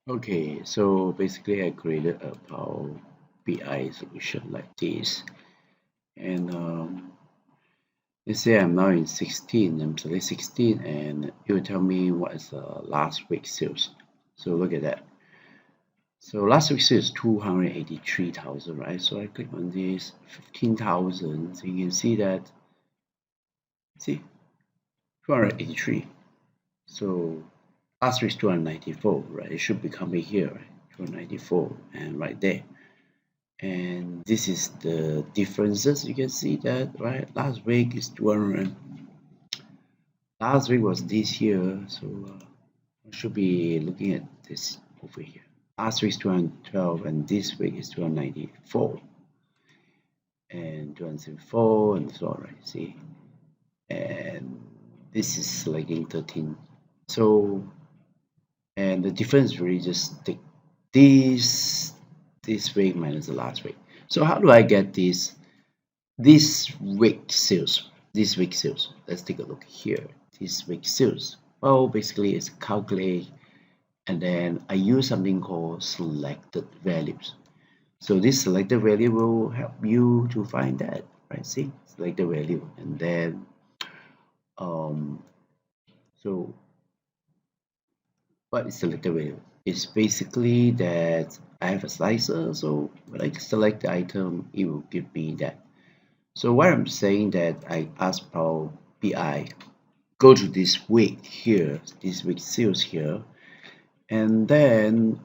Okay, so basically I created a Power BI solution like this, and let's say I'm now in 16. I'm select 16, and it will tell me what is the last week sales. So look at that. So last week sales 283,000, right? So I click on this 15,000. So you can see that, see, 283. So last week's 294, right? It should be coming here, right? 294, and right there. And this is the differences. You can see that, right? Last week is 200. Last week was this year, so I should be looking at this over here. Last week's 212, and this week is 294, and 274, and so on, right? See, and this is selecting 13. So, and the difference really just take this week minus the last week. So how do I get this week sales? This week sales. Let's take a look here. This week sales. Well, basically it's calculate, and then I use something called selected values. So this selected value will help you to find that, right? See, selected value, and then so what is selected value? It's basically that I have a slicer, so when I select the item, it will give me that. So what I'm saying that I ask Power BI, go to this week here, this week sales here, and then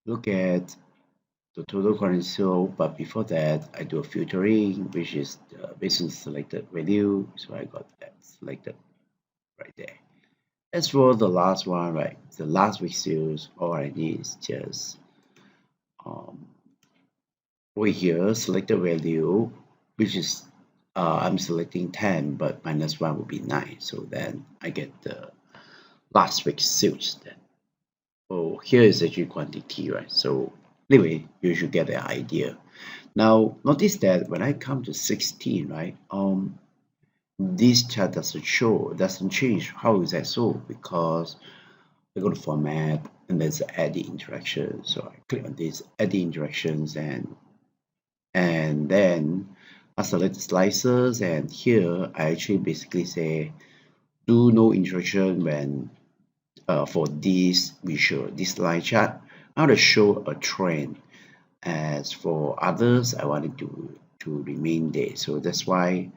look at the total current sale. But before that, I do a filtering, which is based on selected value. So I got that selected right there. As for the last one, right, the last week sales, all I need is just over here, select the value, which is I'm selecting 10, but minus 1 would be 9. So then I get the last week's sales then. Oh, here is actually quantity, right? So anyway, you should get the idea. Now, notice that when I come to 16, right, this chart doesn't change. How is that so? Because I go to format, and there's add the interaction. So I click on this, add the interactions, and then I select the slices, and here I actually basically say do no interaction when for this visual, this line chart. I want to show a trend. As for others, I want it to remain there. So that's why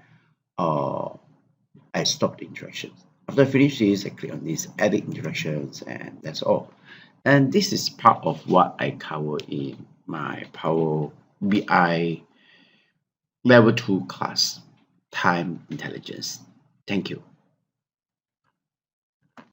I stop the interactions. After I finish this, I click on this edit interactions, and that's all. And this is part of what I cover in my Power BI Level 2 class, Time Intelligence. Thank you.